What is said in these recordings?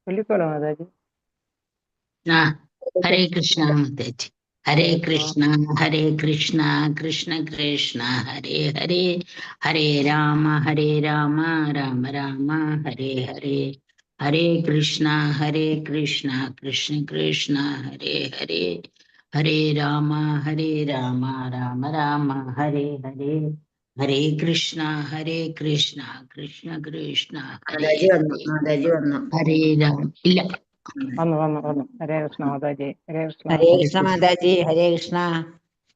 ചൊല്ലിക്കോളൂ മാതാജി. ഹരേ കൃഷ്ണ മാതാജി. ഹരേ കൃഷ്ണ ഹരേ കൃഷ്ണ കൃഷ്ണ കൃഷ്ണ ഹരേ ഹരേ, ഹരേ രാമ രാമ രാമ ഹരേ ഹരേ, ഹരേ കൃഷ്ണ കൃഷ്ണ കൃഷ്ണ ഹരേ ഹരേ, ഹരേ രാമ രാമ രാമ ഹരേ ഹരേ, ഹരേ കൃഷ്ണ കൃഷ്ണ കൃഷ്ണ ഹരേ ഹരേ രാമ. ഇല്ല, വന്നു. ഹരേ കൃഷ്ണ മാതാജി. ഹരേ കൃഷ്ണ. ഹരേ കൃഷ്ണ മാതാജി. ഹരേ കൃഷ്ണ.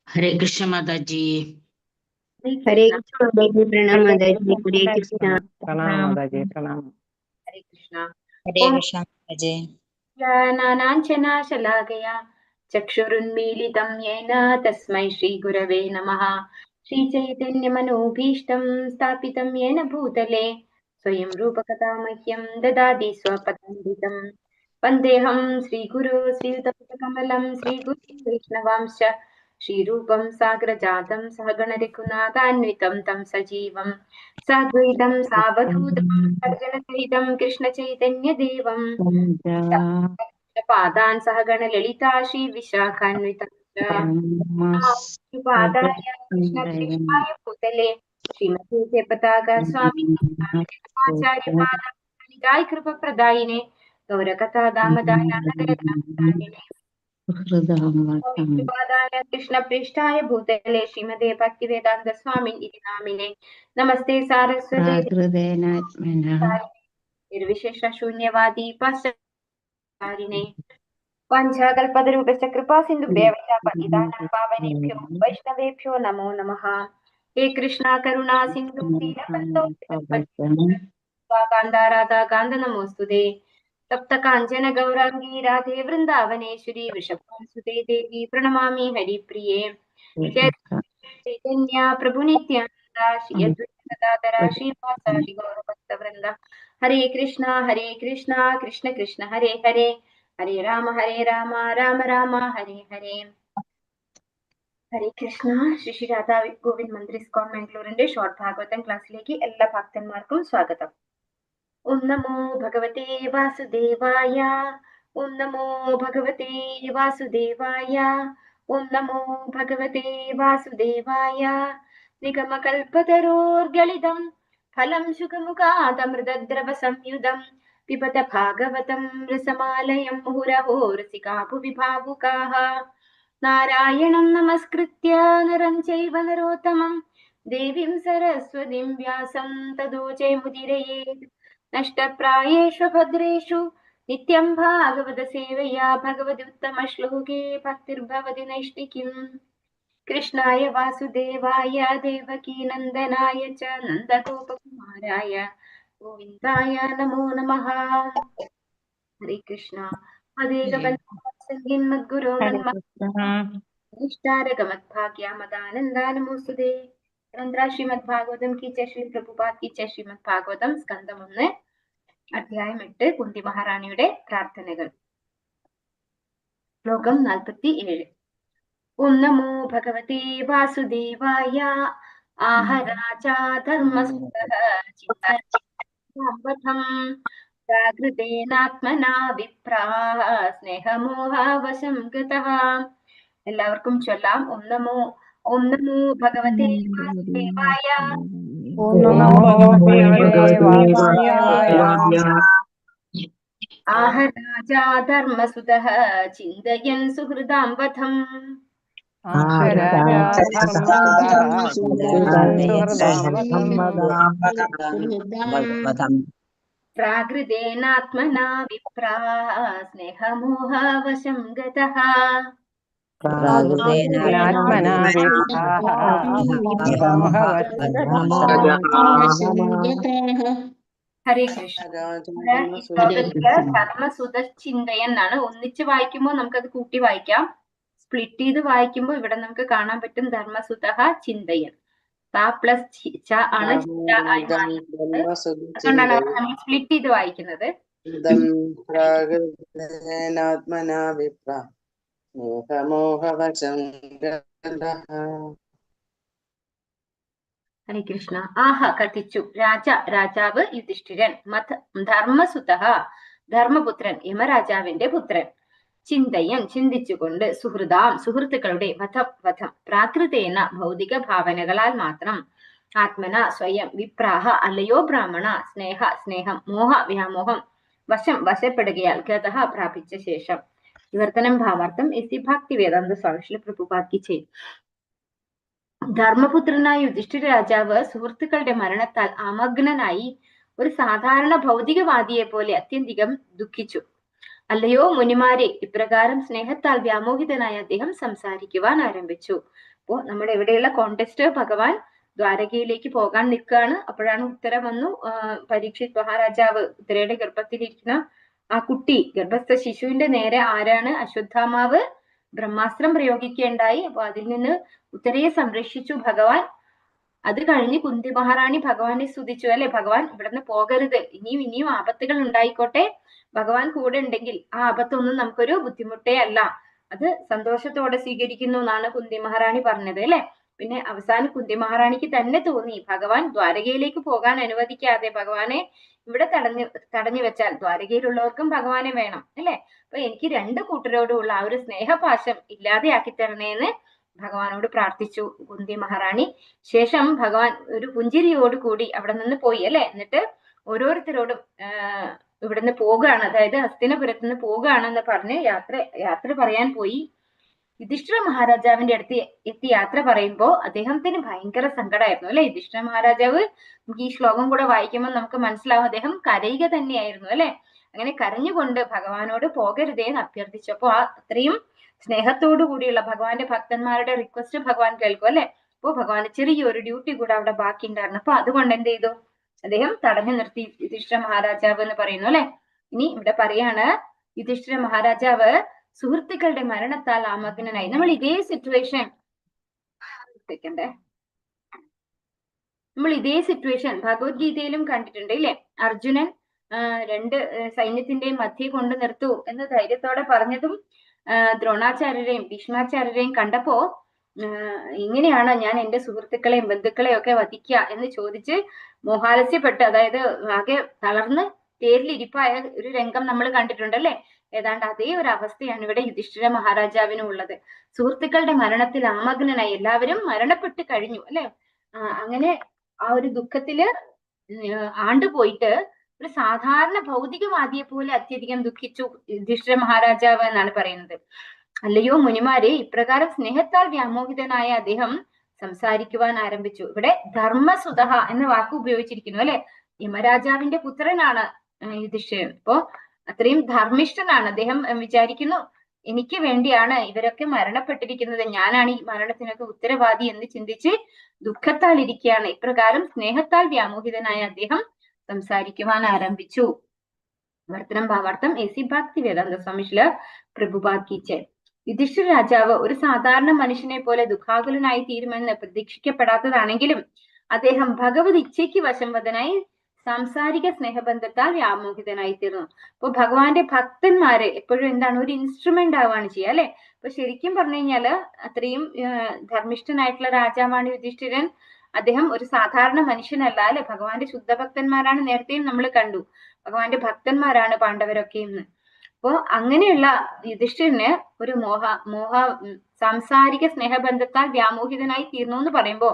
ഹരേ കൃഷ്ണ മാതാജി. ഹരേ കൃഷ്ണ മാതാജി. പ്രണാം മാതാജി. ഹരേ കൃഷ്ണ. പ്രണാം മാതാജി. പ്രണാം. ഹരേ കൃഷ്ണ. ഹരേ കൃഷ്ണ മാതാജി. നാനാഞ്ചനാശലാകയാ ചക്ഷുരുന്മീലിതം യേന തസ്മൈ ശ്രീ ഗുരവേ നമഃ. ശ്രീചൈതന്യമനോഭീഷ്ടം സ്ഥാപിതം യേന ഭൂതലേ സ്വയം രൂപകഥാ മഹ്യം ദദാതി സ്വപദാമൃതം. വന്ദേഹം ശ്രീഗുരു ശ്രീയുതപദകമലം ശ്രീഗുരു വൈഷ്ണവാംശ ശ്രീരൂപം സാഗ്രജാതം സഹഗണ രഘുനാഥാന്വിതം തം സജീവം സാദ്വൈതം സാവധൂതം സർജനസഹിതം കൃഷ്ണ ചൈതന്യദേവം പാദാൻ സഹഗണ ലളിതാ ശ്രീ വിശാഖാന്വിതം പാദായ കൃഷ്ണകൃഷ്ണായ ഭൂതലേ ശ്രീമതി പതാക സ്വാമി ആചാര്യപാദായ കൃപപ്രദായിനെ ഗൗരകഥാദാമദായ കൃഷ്ണപൃഷ്ഠായ ഭൂതലേ ശ്രീമതേ ഭക്തിവേദാന്ത സ്വാമിൻ ഇതി നാമിനെ. നമസ്തേ സാരസ്വതേ നിർവിശേഷ ശൂന്യവാദി പാശ്ചാരിണേ വാഞ്ചാകൽപതരൂപശ്ച കൃപാ സിന്ധുഭ്യഃ പതിതാനാം പാവനേഭ്യോ വൈഷ്ണവേഭ്യോ നമോ നമഃ. ഹേ കൃഷ്ണ കരുണാ സിന്ധു ദീനബന്ധോ കാന്താരാധാ കാന്ത നമോസ്തുതേ. തപ്ത കാഞ്ചന ഗൗരാംഗീ രാധേ വൃന്ദാവനേശ്വരി വൃഷഭാനുസുതേ ദേവി പ്രണമാമി ഹരിപ്രിയേ. ചൈതന്യ പ്രഭു നിത്യാനന്ദ ശ്രീ അദ്വൈത ഗദാധര ശ്രീവാസാദി ഗൗരഭക്തവൃന്ദ. ഹരേ കൃഷ്ണ കൃഷ്ണ കൃഷ്ണ ഹരേ ഹരേ, ഹരേ രാമ രാമ രാമ ഹരേ ഹരേ. ഹരേ കൃഷ്ണ. ശ്രീ രാധാ ഗോവിന്ദ് മന്ദിർ ഇസ്കോൺ മംഗളൂരിന്റെ ഷോർട്ട് ഭാഗവതം ക്ലാസ്സിലേക്ക് എല്ലാ ഭക്തന്മാർക്കും സ്വാഗതം. ഓം നമോ ഭഗവതേ വാസുദേവായ. ഓം നമോ ഭഗവതേ വാസുദേവായ. ഓം നമോ ഭഗവതേ വാസുദേവായ. നിഗമകൽപതരോർഗളിതം ഫലം ശുഖമുഖാദമൃതദ്രവ സംയുതം പിബത ഭാഗവതം രസമാലയം മുഹുരഹോ രസികാ ഭുവി ഭാവുകാഃ. നാരായണം നമസ്കൃത്യ നരം ചൈവ നരോത്തമം ദേവീം സരസ്വതീം വ്യാസം തതോ ജയമുദീരയേത്. നഷ്ടപ്രായേഷു ഭദ്രേഷു നിത്യം ഭാഗവത സേവയാ ഭഗവതി ഉത്തമ ശ്ലോകേ ഭക്തിർഭവതി നൈഷ്ഠികീം. കൃഷ്ണായ വാസുദേവായ ദേവകീ നന്ദനായ ച നന്ദഗോപകുമാരായ ഗോവിന്ദായ നമോ നമഃ. ഹരേ കൃഷ്ണ. മദ്ഗുരോ നന്ദാനന്ദാനമോസ്തുതേ. ശ്രീമദ് ഭാഗവതം കി ജയ. ശ്രീ പ്രഭുപാദ് കി ജയ. ശ്രീമദ് ഭാഗവതം സ്കന്ധം 1 അധ്യായം 8 കുന്തി മഹാറാണിയുടെ പ്രാർത്ഥനകൾ. ശ്ലോകം 47. ഓം നമോ ഭഗവതേ വാസുദേവായ. ആഹ രാജാ ധർമ്മസുതഃ ചിന്തം പ്രാകൃതേനാത്മനാ വിപ്രാഃ സ്നേഹമോഹവശം ഗതഃ. എല്ലാവർക്കും ചൊല്ലാം. ഓം നമോ ഭഗവതേ വാസുദേവായ. ഓം നമോ ഭഗവതേ വാസുദേവായ. ആഹ രാജാ ധർമ്മസുതഃ ചിന്തയൻ സുഹൃദാം വധം. പ്രാകൃതേനാത്മനാ വിപ്രാഃ സ്നേഹമോഹവശം ഗതഃ. ഹരേ കൃഷ്ണ. ധർമ്മസുത ചിന്തയൻ എന്നാണ്. ഒന്നിച്ച് വായിക്കുമ്പോൾ നമുക്കത് കൂട്ടി വായിക്കാം. സ്പ്ലിറ്റ് ചെയ്ത് വായിക്കുമ്പോൾ ഇവിടെ നമുക്ക് കാണാൻ പറ്റും ധർമ്മസുത ചിന്തയൻ. ത പ്ലസ് ച ആണ് അതുകൊണ്ടാണ് നമ്മൾ സ്പ്ലിറ്റ് ചെയ്ത് വായിക്കുന്നത്. ഹരേ കൃഷ്ണ. ആഹ കഥിച്ചു രാജാവ് യുധിഷ്ഠിരൻ ധർമ്മസുതഃ ധർമ്മപുത്രൻ യമരാജാവിന്റെ പുത്രൻ ചിന്തിച്ചുകൊണ്ട് സുഹൃത്തുക്കളുടെ വധം പ്രാകൃതേന ഭൗതിക ഭാവനകളാൽ മാത്രം ആത്മന സ്വയം വിപ്രാഹ അല്ലയോ ബ്രാഹ്മണ സ്നേഹം വ്യാമോഹം വശപ്പെടുകയാൽ ഗതഃ പ്രാപിച്ച ശേഷം. വിവർത്തനം ഭാവാർത്ഥം എസ് ഭക്തി വേദാന്ത സ്വാമി പ്രഭുപാദ് കി ജയ്. ധർമ്മപുത്രനായ യുധിഷ്ഠിര രാജാവ് സുഹൃത്തുക്കളുടെ മരണത്താൽ ആമഗ്നനായി ഒരു സാധാരണ ഭൗതികവാദിയെ പോലെ അത്യന്തികം ദുഃഖിച്ചു. അല്ലയോ മുനിമാരെ, ഇപ്രകാരം സ്നേഹത്താൽ വ്യാമോഹിതനായ അദ്ദേഹം സംസാരിക്കുവാൻ ആരംഭിച്ചു. അപ്പോ നമ്മുടെ ഇവിടെയുള്ള കോണ്ടെക്സ്റ്റ്, ഭഗവാൻ ദ്വാരകയിലേക്ക് പോകാൻ നിൽക്കുകയാണ്. അപ്പോഴാണ് ഉത്തര വന്നു. പരീക്ഷിത് മഹാരാജാവ് ഉത്തരയുടെ ഗർഭത്തിലിരിക്കുന്ന ആ കുട്ടി, ഗർഭസ്ഥ ശിശുവിന്റെ നേരെ ആരാണ്? അശ്വത്ഥാമാവ് ബ്രഹ്മാസ്ത്രം പ്രയോഗിക്കുകയുണ്ടായി. അപ്പൊ അതിൽ നിന്ന് ഉത്തരയെ സംരക്ഷിച്ചു ഭഗവാൻ. അത് കഴിഞ്ഞ് കുന്തി മഹാറാണി ഭഗവാനെ സ്തുതിച്ചു, അല്ലെ, ഭഗവാൻ ഇവിടുന്ന് പോകരുത്, ഇനിയും ആപത്തുകൾ ഉണ്ടായിക്കോട്ടെ, ഭഗവാൻ കൂടെ ഉണ്ടെങ്കിൽ ആ ആപത്തൊന്നും നമുക്കൊരു ബുദ്ധിമുട്ടേ അല്ല, അത് സന്തോഷത്തോടെ സ്വീകരിക്കുന്നു എന്നാണ് കുന്തി മഹാറാണി പറഞ്ഞത്, അല്ലെ. പിന്നെ അവസാനം കുന്തി മഹാറാണിക്ക് തന്നെ തോന്നി, ഭഗവാൻ ദ്വാരകയിലേക്ക് പോകാൻ അനുവദിക്കാതെ ഭഗവാനെ ഇവിടെ തടഞ്ഞു വെച്ചാൽ ദ്വാരകയിലുള്ളവർക്കും ഭഗവാനെ വേണം, അല്ലെ. അപ്പൊ എനിക്ക് രണ്ട് കൂട്ടരോടുമുള്ള ആ ഒരു സ്നേഹപാശം ഇല്ലാതെയാക്കി തരണേന്ന് ഭഗവാനോട് പ്രാർത്ഥിച്ചു കുന്തി മഹാറാണി. ശേഷം ഭഗവാൻ ഒരു പുഞ്ചിരിയോട് കൂടി അവിടെ നിന്ന് പോയി, അല്ലെ. എന്നിട്ട് ഓരോരുത്തരോടും ഇവിടുന്ന് പോകുകയാണ്, അതായത് ഹസ്തിനപുരത്ത് നിന്ന് പോകുകയാണെന്ന് പറഞ്ഞ് യാത്ര പറയാൻ പോയി. യുധിഷ്ഠിര മഹാരാജാവിന്റെ അടുത്ത് എത്തി യാത്ര പറയുമ്പോ അദ്ദേഹത്തിന് ഭയങ്കര സങ്കടമായിരുന്നു, അല്ലെ. യുധിഷ്ഠിര മഹാരാജാവ്, നമുക്ക് ഈ ശ്ലോകം കൂടെ വായിക്കുമ്പോൾ നമുക്ക് മനസ്സിലാവും, അദ്ദേഹം കരയുക തന്നെയായിരുന്നു, അല്ലെ. അങ്ങനെ കരഞ്ഞുകൊണ്ട് ഭഗവാനോട് പോകരുതേ എന്ന് അഭ്യർത്ഥിച്ചു. അപ്പൊ അത്രയും സ്നേഹത്തോടു കൂടിയുള്ള ഭഗവാന്റെ ഭക്തന്മാരുടെ റിക്വസ്റ്റ് ഭഗവാൻ കേൾക്കും, അല്ലെ. അപ്പൊ ഭഗവാന് ചെറിയൊരു ഡ്യൂട്ടി കൂടെ അവിടെ ബാക്കി ഉണ്ടായിരുന്നു. അപ്പൊ അതുകൊണ്ട് എന്ത് ചെയ്തു, അദ്ദേഹം തടഞ്ഞു നിർത്തി യുധിഷ്ഠിര മഹാരാജാവ് എന്ന് പറയുന്നു, അല്ലെ. ഇനി ഇവിടെ പറയാണ്, യുധിഷ്ഠിര മഹാരാജാവ് സുഹൃത്തുക്കളുടെ മരണത്താൽ ആമഗ്നനായി. നമ്മൾ ഇതേ സിറ്റുവേഷൻ ഭഗവത്ഗീതയിലും കണ്ടിട്ടുണ്ട്, ഇല്ലേ. അർജുനൻ രണ്ട് സൈന്യത്തിന്റെയും മധ്യേ കൊണ്ടു നിർത്തൂ എന്ന് ധൈര്യത്തോടെ പറഞ്ഞതും ദ്രോണാചാര്യരെയും ഭീഷ്മാചാര്യരെയും കണ്ടപ്പോ ഇങ്ങനെയാണ് ഞാൻ എന്റെ സുഹൃത്തുക്കളെയും ബന്ധുക്കളെയും ഒക്കെ വധിക്കുക എന്ന് ചോദിച്ച് മോഹാലസ്യപ്പെട്ട്, അതായത് ആകെ തളർന്ന് തേരിലിരിപ്പായ ഒരു രംഗം നമ്മൾ കണ്ടിട്ടുണ്ടല്ലേ. ഏതാണ്ട് അതേ ഒരു അവസ്ഥയാണ് ഇവിടെ യുധിഷ്ഠിര മഹാരാജാവിനും ഉള്ളത്. സുഹൃത്തുക്കളുടെ മരണത്തിൽ ആമഗ്നനായി, എല്ലാവരും മരണപ്പെട്ട് കഴിഞ്ഞു, അല്ലെ. അങ്ങനെ ആ ഒരു ദുഃഖത്തില് ആണ്ടുപോയിട്ട് ഒരു സാധാരണ ഭൗതികവാദിയെ പോലെ അത്യധികം ദുഃഖിച്ചു യുധിഷ്ഠിര മഹാരാജാവ് എന്നാണ് പറയുന്നത്. അല്ലയോ മുനിമാരെ, ഇപ്രകാരം സ്നേഹത്താൽ വ്യാമോഹിതനായ അദ്ദേഹം സംസാരിക്കുവാൻ ആരംഭിച്ചു. ഇവിടെ ധർമ്മസുതഃ എന്ന വാക്ക് ഉപയോഗിച്ചിരിക്കുന്നു, അല്ലെ. യമരാജാവിന്റെ പുത്രനാണ് യുധിഷ്ഠിരൻ. അപ്പോ അത്രയും ധർമ്മിഷ്ഠനാണ് അദ്ദേഹം. വിചാരിക്കുന്നു, എനിക്ക് വേണ്ടിയാണ് ഇവരൊക്കെ മരണപ്പെട്ടിരിക്കുന്നത്, ഞാനാണ് ഈ മരണത്തിനൊക്കെ ഉത്തരവാദി എന്ന് ചിന്തിച്ച് ദുഃഖത്താൽ ഇരിക്കുകയാണ്. ഇപ്രകാരം സ്നേഹത്താൽ വ്യാമോഹിതനായ അദ്ദേഹം സംസാരിക്കുവാൻ ആരംഭിച്ചു. വർത്തനം ഭാവാർത്ഥം എസി ഭക്തി വേദാന്ത സ്വാമി പ്രഭുപാദ് കി ജയ്. യുധിഷ്ഠിര രാജാവ് ഒരു സാധാരണ മനുഷ്യനെ പോലെ ദുഃഖാകുലനായി തീരുമെന്ന് പ്രതീക്ഷിക്കപ്പെടാത്തതാണെങ്കിലും അദ്ദേഹം ഭഗവത് ഇച്ഛയ്ക്ക് വശംവദനായി സാംസാരിക സ്നേഹബന്ധത്താൽ വ്യാമോഹിതനായി തീർന്നു. അപ്പൊ ഭഗവാന്റെ ഭക്തന്മാര് എപ്പോഴും എന്താണ്, ഒരു ഇൻസ്ട്രുമെന്റ് ആവുകയാണ് ചെയ്യുക, അല്ലെ. അപ്പൊ ശരിക്കും പറഞ്ഞു കഴിഞ്ഞാല് അത്രയും ധർമ്മിഷ്ഠനായിട്ടുള്ള രാജാവാണ് യുധിഷ്ഠിരൻ. അദ്ദേഹം ഒരു സാധാരണ മനുഷ്യനല്ല, അല്ലെ. ഭഗവാന്റെ ശുദ്ധഭക്തന്മാരാണ്, നേരത്തെയും നമ്മൾ കണ്ടു, ഭഗവാന്റെ ഭക്തന്മാരാണ് പാണ്ഡവരൊക്കെ എന്ന്. അപ്പോ അങ്ങനെയുള്ള യുധിഷ്ഠിരന് ഒരു സാംസാരിക സ്നേഹബന്ധത്താൽ വ്യാമോഹിതനായി തീർന്നു എന്ന് പറയുമ്പോ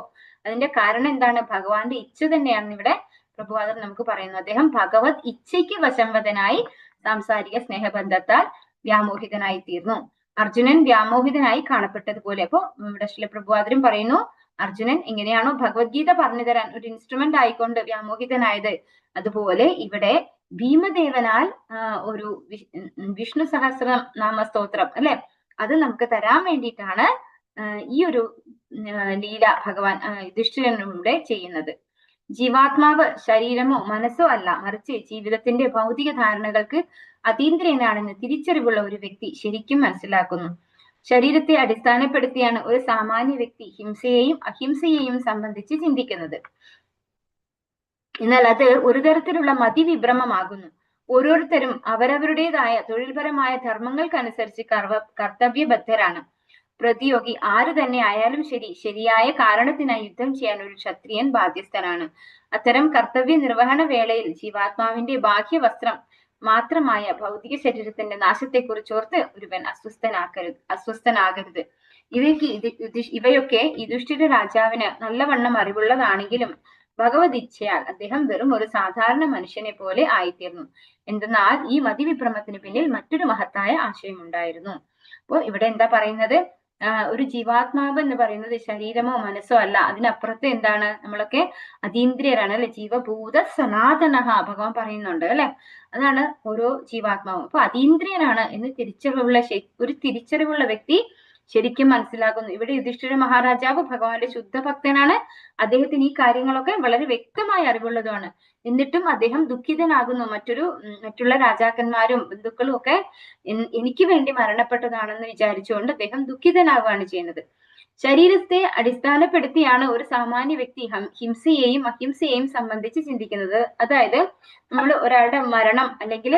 അതിന്റെ കാരണം എന്താണ്? ഭഗവാന്റെ ഇച്ഛ തന്നെയാണ് ഇവിടെ പ്രഭുപാദർ നമുക്ക് പറയുന്നു. അദ്ദേഹം ഭഗവത് ഇച്ഛയ്ക്ക് വശംവദനായി സാംസാരിക സ്നേഹബന്ധത്താൽ വ്യാമോഹിതനായി തീർന്നു. അർജുനൻ വ്യാമോഹിതനായി കാണപ്പെട്ടതുപോലെ. അപ്പോ ഇവിടെ ശ്രീ പ്രഭുപാദരും പറയുന്നു, അർജുനൻ എങ്ങനെയാണോ ഭഗവത്ഗീത പറഞ്ഞു തരാൻ ഒരു ഇൻസ്ട്രുമെന്റ് ആയിക്കൊണ്ട് വ്യാമോഹിതനായത്, അതുപോലെ ഇവിടെ ഭീമദേവനാൽ ഒരു വിഷ്ണു സഹസ്രനാമ സ്തോത്രം, അല്ലെ, അത് നമുക്ക് തരാൻ വേണ്ടിയിട്ടാണ് ഈ ഒരു ലീല ഭഗവാൻ യുധിഷ്ഠിരനിലൂടെ ചെയ്യുന്നത്. ജീവാത്മാവ് ശരീരമോ മനസ്സോ അല്ല, മറിച്ച് ജീവിതത്തിന്റെ ഭൗതിക ധാരണകൾക്ക് അതീന്ദ്രിയനാണെന്ന് തിരിച്ചറിവുള്ള ഒരു വ്യക്തി ശരിക്കും മനസ്സിലാക്കുന്നു. ശരീരത്തെ അടിസ്ഥാനപ്പെടുത്തിയാണ് ഒരു സാമാന്യ വ്യക്തി ഹിംസയെയും അഹിംസയെയും സംബന്ധിച്ച് ചിന്തിക്കുന്നത്. എന്നാൽ അത് ഒരു തരത്തിലുള്ള മതിവിഭ്രമമാകുന്നു. ഓരോരുത്തരും അവരവരുടേതായ തൊഴിൽപരമായ ധർമ്മങ്ങൾക്കനുസരിച്ച് കർത്തവ്യബദ്ധരാണ്. പ്രതിയോഗി ആര് തന്നെ ആയാലും ശരി, ശരിയായ കാരണത്തിനായി യുദ്ധം ചെയ്യാൻ ഒരു ക്ഷത്രിയൻ ബാധ്യസ്ഥനാണ്. അത്തരം കർത്തവ്യ നിർവഹണ വേളയിൽ ജീവാത്മാവിന്റെ ബാഹ്യവസ്ത്രം മാത്രമായ ഭൗതിക ശരീരത്തിന്റെ നാശത്തെക്കുറിച്ചോർത്ത് ഒരുവൻ അസ്വസ്ഥനാകരുത്. ഇവയൊക്കെ യുധിഷ്ഠിര രാജാവിന് നല്ലവണ്ണം അറിവുള്ളതാണെങ്കിലും ഭഗവത് ഇച്ഛയാൽ അദ്ദേഹം വെറും ഒരു സാധാരണ മനുഷ്യനെ പോലെ ആയിത്തീർന്നു. എന്തെന്നാൽ ഈ മതിവിഭ്രമത്തിന് പിന്നിൽ മറ്റൊരു മഹത്തായ ആശയമുണ്ടായിരുന്നു. അപ്പോൾ ഇവിടെ എന്താ പറയുന്നത്? ഒരു ജീവാത്മാവ് എന്ന് പറയുന്നത് ശരീരമോ മനസ്സോ അല്ല, അതിനപ്പുറത്ത് എന്താണ്? നമ്മളൊക്കെ അതീന്ദ്രിയരാണ് അല്ലെ, ജീവഭൂത സനാതനഹ ഭഗവാൻ പറയുന്നുണ്ട് അല്ലെ. അതാണ് ഓരോ ജീവാത്മാവും. അപ്പൊ അതീന്ദ്രിയനാണ് എന്ന് ഒരു തിരിച്ചറിവുള്ള വ്യക്തി ശരിക്കും മനസ്സിലാക്കുന്നു. ഇവിടെ യുധിഷ്ഠിര മഹാരാജാവ് ഭഗവാന്റെ ശുദ്ധ ഭക്തനാണ്. അദ്ദേഹത്തിന് ഈ കാര്യങ്ങളൊക്കെ വളരെ വ്യക്തമായ അറിവുള്ളതുമാണ്. എന്നിട്ടും അദ്ദേഹം ദുഃഖിതനാകുന്നു. മറ്റുള്ള രാജാക്കന്മാരും ബന്ധുക്കളും ഒക്കെ എനിക്ക് വേണ്ടി മരണപ്പെട്ടതാണെന്ന് വിചാരിച്ചുകൊണ്ട് അദ്ദേഹം ദുഃഖിതനാവുകയാണ് ചെയ്യുന്നത്. ശരീരത്തെ അടിസ്ഥാനപ്പെടുത്തിയാണ് ഒരു സാമാന്യ വ്യക്തി ഹിംസയെയും അഹിംസയെയും സംബന്ധിച്ച് ചിന്തിക്കുന്നത്. അതായത് നമ്മൾ ഒരാളുടെ മരണം അല്ലെങ്കിൽ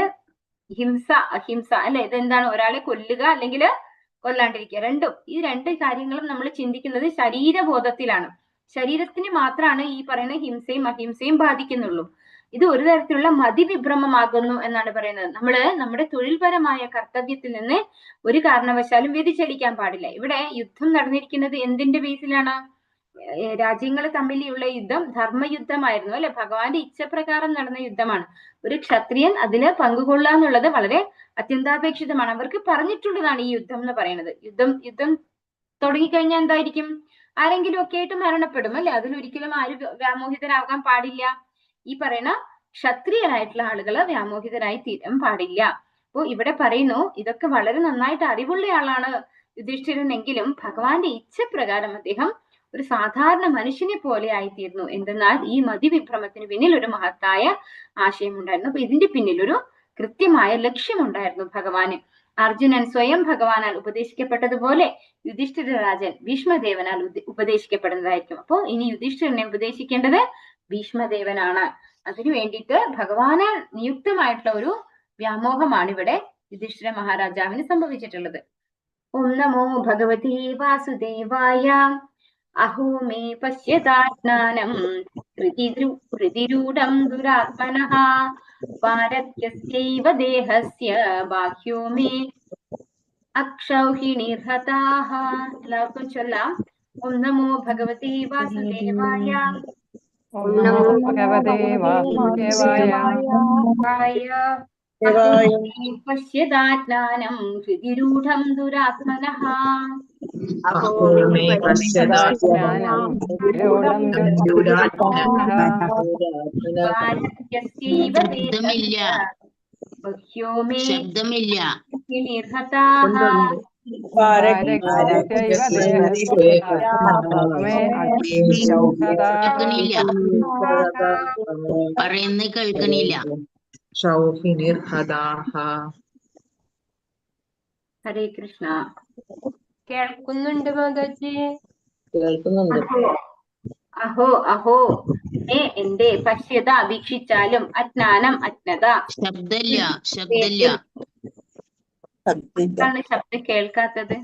അഹിംസ അല്ലെ, ഇതെന്താണ്? ഒരാളെ കൊല്ലുക അല്ലെങ്കിൽ കൊല്ലാണ്ടിരിക്കുക, ഈ രണ്ട് കാര്യങ്ങളും നമ്മൾ ചിന്തിക്കുന്നത് ശരീരബോധത്തിലാണ്. ശരീരത്തിന് മാത്രമാണ് ഈ പറയുന്ന ഹിംസയും അഹിംസയും ബാധിക്കുന്നുള്ളൂ. ഇത് ഒരു തരത്തിലുള്ള മതിവിഭ്രമമാകുന്നു എന്നാണ് പറയുന്നത്. നമ്മുടെ തൊഴിൽപരമായ കർത്തവ്യത്തിൽ നിന്ന് ഒരു കാരണവശാലും വ്യതിചലിക്കാൻ പാടില്ല. ഇവിടെ യുദ്ധം നടന്നിരിക്കുന്നത് എന്തിന്റെ ബേസിലാണ്? രാജ്യങ്ങൾ തമ്മിലുള്ള യുദ്ധം ധർമ്മയുദ്ധമായിരുന്നു അല്ലെ, ഭഗവാന്റെ ഇച്ഛപ്രകാരം നടന്ന യുദ്ധമാണ്. ഒരു ക്ഷത്രിയൻ അതില് പങ്കുകൊള്ളുക എന്നുള്ളത് വളരെ അത്യന്താപേക്ഷിതമാണ്. അവർക്ക് പറഞ്ഞിട്ടുള്ളതാണ് ഈ യുദ്ധം എന്ന് പറയുന്നത്. യുദ്ധം തുടങ്ങിക്കഴിഞ്ഞാൽ എന്തായിരിക്കും? ആരെങ്കിലും ഒക്കെ ആയിട്ട് മരണപ്പെടും അല്ലെ. അതിലൊരിക്കലും ആരും വ്യാമോഹിതരാകാൻ പാടില്ല. ഈ പറയുന്ന ക്ഷത്രിയരായിട്ടുള്ള ആളുകള് വ്യാമോഹിതരായി തീരാൻ പാടില്ല. അപ്പോ ഇവിടെ പറയുന്നു, ഇതൊക്കെ വളരെ നന്നായിട്ട് അറിവുള്ളയാളാണ് യുധിഷ്ഠിരനെങ്കിലും ഭഗവാന്റെ ഇച്ഛപ്രകാരം അദ്ദേഹം ഒരു സാധാരണ മനുഷ്യനെ പോലെ ആയിത്തീർന്നു. എന്തെന്നാൽ ഈ മതിവിഭ്രമത്തിന് പിന്നിൽ ഒരു മഹത്തായ ആശയമുണ്ടായിരുന്നു. അപ്പൊ ഇതിന്റെ പിന്നിൽ ഒരു കൃത്യമായ ലക്ഷ്യമുണ്ടായിരുന്നു ഭഗവാന്. അർജുനൻ സ്വയം ഭഗവാനാൽ ഉപദേശിക്കപ്പെട്ടതുപോലെ യുധിഷ്ഠിര രാജൻ ഭീഷ്മദേവനാൽ ഉപദേശിക്കപ്പെടുന്നതായിരിക്കും. അപ്പോ ഇനി യുധിഷ്ഠിരനെ ഉപദേശിക്കേണ്ടത് ഭീഷ്മദേവനാണ്. അതിനു വേണ്ടിയിട്ട് ഭഗവാനാൽ നിയുക്തമായിട്ടുള്ള ഒരു വ്യാമോഹമാണ് ഇവിടെ യുധിഷ്ഠിര മഹാരാജാവിന് സംഭവിച്ചിട്ടുള്ളത്. ഓം നമോ ഭഗവതി വാസുദേവായ. അഹോ മേ പശ്യതാജ്ഞാനം ഹൃതിരൂഢം ദുരാത്മനഃ പാരത്യസ്യൈവ ദേഹസ്യ ബാഹ്യോ മേ അക്ഷൗഹിണിർഹതാഃ. എല്ലാവർക്കും ചൊല്ലാം. ഓം നമോ ഭഗവതി വാസുദേവായ. ഓം നമോ ഭഗവതേ വാസുദേവായ. പശ്യതാജ്ഞാനം ഹൃതിരൂഢം ദുരാത്മനഃ ശബ്ദമില്ല. പറയുന്നത് കേൾക്കണില്ല. ഹരേ കൃഷ്ണ. കേൾക്കുന്നുണ്ട് മാതാജി, കേൾക്കുന്നുണ്ട്. അഹോ അഹോ മേ എന്റെ പശ്യത വീക്ഷിച്ചാലും അജ്ഞാനം അജ്ഞത. ശബ്ദമില്ല. ശബ്ദം കേൾക്കാത്തത്?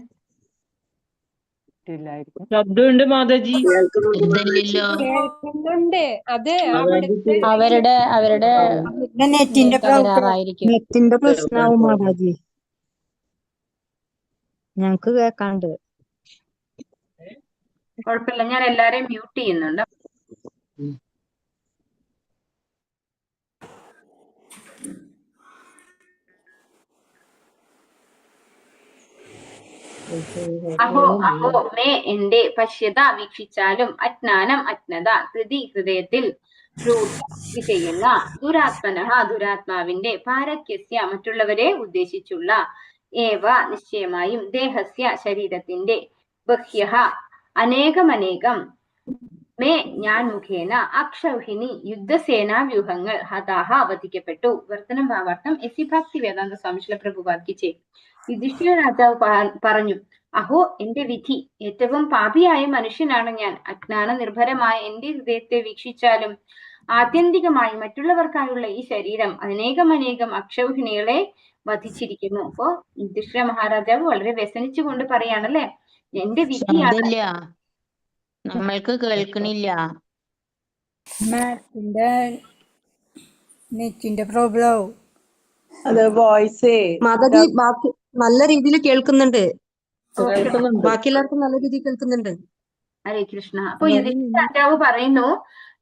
ശബ്ദമുണ്ട് മാതാജി. ശബ്ദമില്ലല്ലോ. കേൾക്കുന്നുണ്ട്. അത് അവരുടെ നെറ്റിന്റെ തകരാറായിരിക്കും. നെറ്റിന്റെ പ്രശ്നമാവും മാതാജി. ഞങ്ങക്ക് കേൾക്കാണ്ട്. കുഴപ്പമില്ല, ഞാൻ എല്ലാരെയും മ്യൂട്ട് ചെയ്യുന്നുണ്ട്. അഹോ അഹോ മേ എന്റെ പശ്യത വീക്ഷിച്ചാലും അജ്ഞാനം അജ്ഞത ഹൃദയത്തിൽ ചെയ്യുന്ന ദുരാത്മനഃ ദുരാത്മാവിന്റെ പാരക്യസ്യ മറ്റുള്ളവരെ ഉദ്ദേശിച്ചുള്ള ഏവ നിശ്ചയമായും ദേഹസ്യ ശരീരത്തിന്റെ ബഹ്യഃ അനേകമനേകം മേ ഞാൻ മുഖേന അക്ഷൗഹിണി യുദ്ധസേനാ വ്യൂഹങ്ങൾ ഹതാഹ വധിക്കപ്പെട്ടു. വർത്തനം ഭാവാർത്ഥം എസ് ഭക്തി വേദാന്ത സ്വാമി ശ്രീല പ്രഭുപാദ് കി ജയ്. യുധിഷ്ഠിര രാജാവ് പറഞ്ഞു, അഹോ എന്റെ വിധി, ഏറ്റവും പാപിയായ മനുഷ്യനാണ് ഞാൻ. അജ്ഞാന നിർഭരമായ എന്റെ ഹൃദയത്തെ വീക്ഷിച്ചാലും ആത്യന്തികമായി മറ്റുള്ളവർക്കായുള്ള ഈ ശരീരം അനേകമനേകം അക്ഷൗഹിണികളെ വധിച്ചിരിക്കുന്നു. അപ്പോ യുധിഷ്ഠിര മഹാരാജാവ് വളരെ വ്യസനിച്ചുകൊണ്ട് പറയാണല്ലേ, എന്റെ വിധിയാണ്. ശബ്ദമില്ല, നമ്മൾക്ക് കേൾക്കണില്ല. മാത്തിന്റെ നെറ്റിന്റെ പ്രോബ്ലം ആവും. അത് വോയിസേ മാതാജി ബാക്കി നല്ല രീതിയിൽ കേൾക്കുന്നുണ്ട്. കേൾക്കുന്നുണ്ട്. ബാക്കി എല്ലാവർക്കും നല്ല രീതിയിൽ കേൾക്കുന്നുണ്ട്. ഹരേ കൃഷ്ണ. അപ്പൊ യുധിഷ്ഠിര രാജാവ് പറയുന്നു,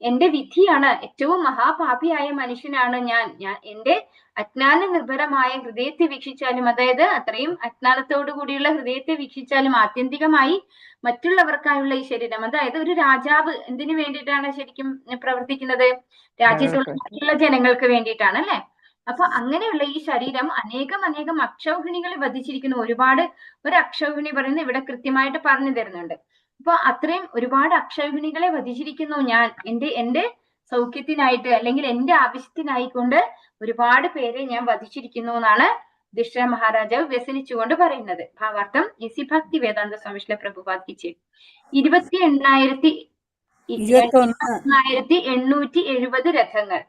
എന്റെ വിധിയാണ്, ഏറ്റവും മഹാപാപിയായ മനുഷ്യനാണ് ഞാൻ. എന്റെ അജ്ഞാന നിർഭരമായ ഹൃദയത്തെ വീക്ഷിച്ചാലും, അതായത് അത്രയും അജ്ഞാനത്തോടു കൂടിയുള്ള ഹൃദയത്തെ വീക്ഷിച്ചാലും ആത്യന്തികമായി മറ്റുള്ളവർക്കായുള്ള ഈ ശരീരം, അതായത് ഒരു രാജാവ് എന്തിനു വേണ്ടിയിട്ടാണ് ശരിക്കും പ്രവർത്തിക്കുന്നത്? രാജ്യത്തുള്ള മറ്റുള്ള ജനങ്ങൾക്ക് വേണ്ടിയിട്ടാണ് അല്ലെ? അപ്പൊ അങ്ങനെയുള്ള ഈ ശരീരം അനേകം അക്ഷൗഹിണികളെ വധിച്ചിരിക്കുന്നു. ഒരു അക്ഷൗഹിണി പറയുന്നത് ഇവിടെ കൃത്യമായിട്ട് പറഞ്ഞു തരുന്നുണ്ട്. അപ്പൊ അത്രയും ഒരുപാട് അക്ഷൗഹിണികളെ വധിച്ചിരിക്കുന്നു ഞാൻ, എന്റെ സൗഖ്യത്തിനായിട്ട് അല്ലെങ്കിൽ എന്റെ ആവശ്യത്തിനായിക്കൊണ്ട് ഒരുപാട് പേരെ ഞാൻ വധിച്ചിരിക്കുന്നു എന്നാണ് യുധിഷ്ഠിര മഹാരാജാവ് വ്യസനിച്ചുകൊണ്ട് പറയുന്നത്. ഭാവാർത്ഥം എസി ഭക്തി വേദാന്ത സ്വാമിശ്രീ പ്രഭുപാദ് കിച്ചി 28,870 രഥങ്ങൾ.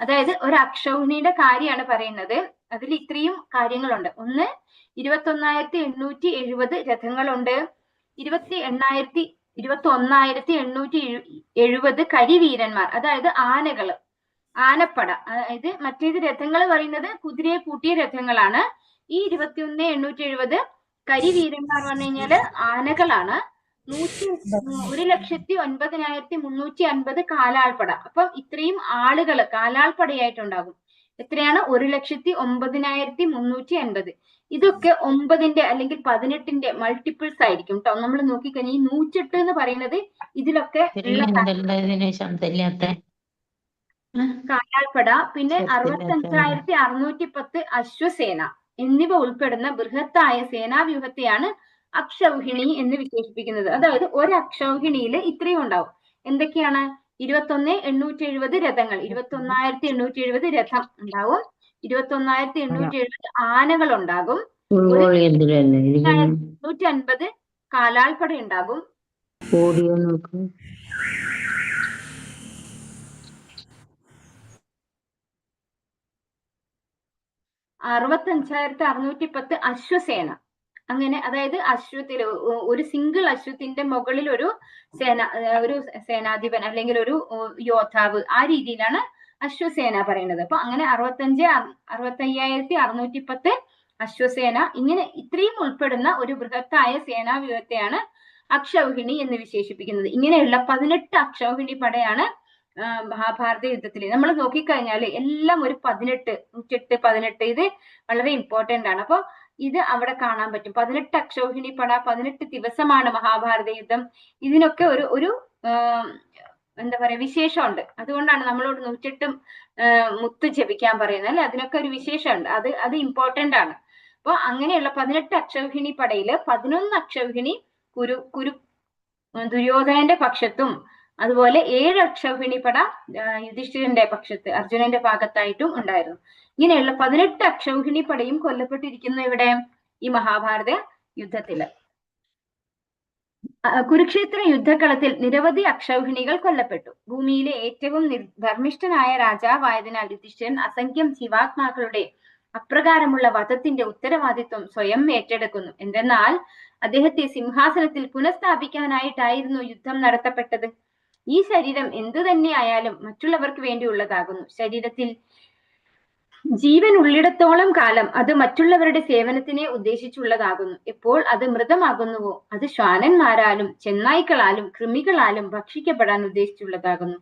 അതായത് ഒരു അക്ഷൗഹിണിയുടെ കാര്യമാണ് പറയുന്നത്. അതിൽ ഇത്രയും കാര്യങ്ങളുണ്ട്. ഒന്ന്, 21,870 രഥങ്ങളുണ്ട്. 21,870 കരിവീരന്മാർ, അതായത് ആനകള്, ആനപ്പട. അതായത് മറ്റേത് രഥങ്ങൾ പറയുന്നത് കുതിരയെ പൂട്ടിയ രഥങ്ങളാണ്. ഈ 21,870 കരിവീരന്മാർ പറഞ്ഞു കഴിഞ്ഞാല് ആനകളാണ്. 1,09,350 കാലാൾപ്പട. അപ്പം ഇത്രയും ആളുകള് കാലാൾപ്പടയായിട്ടുണ്ടാകും. എത്രയാണ്? 1,09,350. ഇതൊക്കെ 9ന്റെ അല്ലെങ്കിൽ 18ന്റെ മൾട്ടിപ്പിൾസ് ആയിരിക്കും കേട്ടോ. നമ്മൾ നോക്കിക്കഴിഞ്ഞാൽ ഈ 108 എന്ന് പറയുന്നത് ഇതിലൊക്കെ ഉള്ള ശബ്ദമില്ലാത്ത കാലാൾപ്പട, പിന്നെ 65,610 അശ്വസേന എന്നിവ ഉൾപ്പെടുന്ന ബൃഹത്തായ സേനാവ്യൂഹത്തെയാണ് അക്ഷൗഹിണി എന്ന് വിശേഷിപ്പിക്കുന്നത്. അതായത് ഒരു അക്ഷൗഹിണിയിൽ ഇത്രയും ഉണ്ടാവും. എന്തൊക്കെയാണ്? 21,870 രഥങ്ങൾ, 21,870 രഥം ഉണ്ടാവും. 21,870 ആനകൾ ഉണ്ടാകും. 150 കാലാൾപ്പട ഉണ്ടാകും. 65,610 അശ്വസേന. അങ്ങനെ, അതായത് അശ്വത്തിൽ ഒരു സിംഗിൾ അശ്വത്തിന്റെ മുകളിൽ ഒരു സേനാധിപൻ അല്ലെങ്കിൽ ഒരു യോദ്ധാവ്, ആ രീതിയിലാണ് അശ്വസേന പറയുന്നത്. അപ്പൊ അങ്ങനെ 65,610 അശ്വസേന, ഇങ്ങനെ ഇത്രയും ഉൾപ്പെടുന്ന ഒരു ബൃഹത്തായ സേനാവ്യൂഹത്തെയാണ് അക്ഷൗഹിണി എന്ന് വിശേഷിപ്പിക്കുന്നത്. ഇങ്ങനെയുള്ള 18 അക്ഷൗഹിണി പടയാണ് മഹാഭാരത യുദ്ധത്തിൽ. നമ്മൾ നോക്കിക്കഴിഞ്ഞാൽ എല്ലാം ഒരു 18, 108, ഇത് വളരെ ഇമ്പോർട്ടന്റ് ആണ്. അപ്പൊ ഇത് അവിടെ കാണാൻ പറ്റും. 18 അക്ഷൗഹിണി പട, 18 ദിവസമാണ് മഹാഭാരത യുദ്ധം. ഇതിനൊക്കെ ഒരു എന്താ പറയാ വിശേഷമുണ്ട്. അതുകൊണ്ടാണ് നമ്മളോട് 108 മുത്ത് ജപിക്കാൻ പറയുന്നത് അല്ലെ. അതിനൊക്കെ ഒരു വിശേഷമുണ്ട്. അത് ഇമ്പോർട്ടന്റ് ആണ്. അപ്പൊ അങ്ങനെയുള്ള 18 അക്ഷൗഹിണി പടയില് 11 അക്ഷൗഹിണി ദുര്യോധനന്റെ പക്ഷത്തും, അതുപോലെ 7 അക്ഷൗഹിണി പട യുധിഷ്ഠിരന്റെ പക്ഷത്ത്, അർജുനന്റെ ഭാഗത്തായിട്ടും ഉണ്ടായിരുന്നു. ഇങ്ങനെയുള്ള 18 അക്ഷൗഹിണി പടയും കൊല്ലപ്പെട്ടിരിക്കുന്നു ഇവിടെ ഈ മഹാഭാരത യുദ്ധത്തില്. കുരുക്ഷേത്ര യുദ്ധക്കളത്തിൽ നിരവധി അക്ഷൗഹിണികൾ കൊല്ലപ്പെട്ടു. ഭൂമിയിലെ ഏറ്റവും ധർമ്മിഷ്ഠനായ രാജാവായതിനാൽ യുധിഷ്ഠിരൻ അസംഖ്യം ജീവാത്മാക്കളുടെ അപ്രകാരമുള്ള വധത്തിന്റെ ഉത്തരവാദിത്വം സ്വയം ഏറ്റെടുക്കുന്നു. എന്തെന്നാൽ അദ്ദേഹത്തെ സിംഹാസനത്തിൽ പുനഃസ്ഥാപിക്കാനായിട്ടായിരുന്നു യുദ്ധം നടത്തപ്പെട്ടത്. ഈ ശരീരം എന്തു തന്നെ ആയാലും മറ്റുള്ളവർക്ക് വേണ്ടിയുള്ളതാകുന്നു. ശരീരത്തിൽ ജീവൻ ഉള്ളിടത്തോളം കാലം അത് മറ്റുള്ളവരുടെ സേവനത്തിനെ ഉദ്ദേശിച്ചുള്ളതാകുന്നു. എപ്പോൾ അത് മൃതമാകുന്നുവോ അത് ശ്വാനന്മാരാലും ചെന്നായ്ക്കളാലും കൃമികളാലും ഭക്ഷിക്കപ്പെടാൻ ഉദ്ദേശിച്ചുള്ളതാകുന്നു.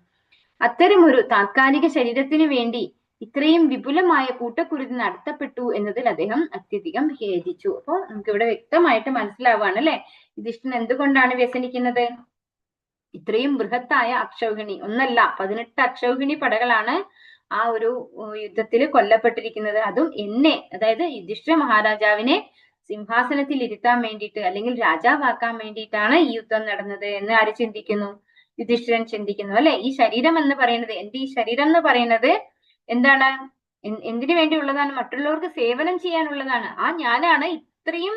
അത്തരമൊരു താത്കാലിക ശരീരത്തിനു വേണ്ടി ഇത്രയും വിപുലമായ കൂട്ടക്കുരുതി നടത്തപ്പെട്ടു എന്നതിൽ അദ്ദേഹം അത്യധികം ഖേദിച്ചു. അപ്പൊ നമുക്ക് ഇവിടെ വ്യക്തമായിട്ട് മനസ്സിലാവാണ് അല്ലെ, യുധിഷ്ഠിരൻ എന്തുകൊണ്ടാണ് വ്യസനിക്കുന്നത്? ഇത്രയും ബൃഹത്തായ അക്ഷൗഹിണി, ഒന്നല്ല 18 അക്ഷൗഹിണി പടകളാണ് ആ ഒരു യുദ്ധത്തിൽ കൊല്ലപ്പെട്ടിരിക്കുന്നത്. അതും അതായത് യുധിഷ്ഠിര മഹാരാജാവിനെ സിംഹാസനത്തിൽ ഇരുത്താൻ വേണ്ടിയിട്ട് അല്ലെങ്കിൽ രാജാവാക്കാൻ വേണ്ടിയിട്ടാണ് ഈ യുദ്ധം നടന്നത് എന്ന് ആര് ചിന്തിക്കുന്നു? യുധിഷ്ഠിരൻ ചിന്തിക്കുന്നു അല്ലെ. ഈ ശരീരം എന്ന് പറയുന്നത്, എന്റെ ഈ ശരീരം എന്ന് പറയുന്നത് എന്താണ്? എന്തിനു വേണ്ടിയുള്ളതാണ്? മറ്റുള്ളവർക്ക് സേവനം ചെയ്യാനുള്ളതാണ്. ഞാനാണ് ഇത്രയും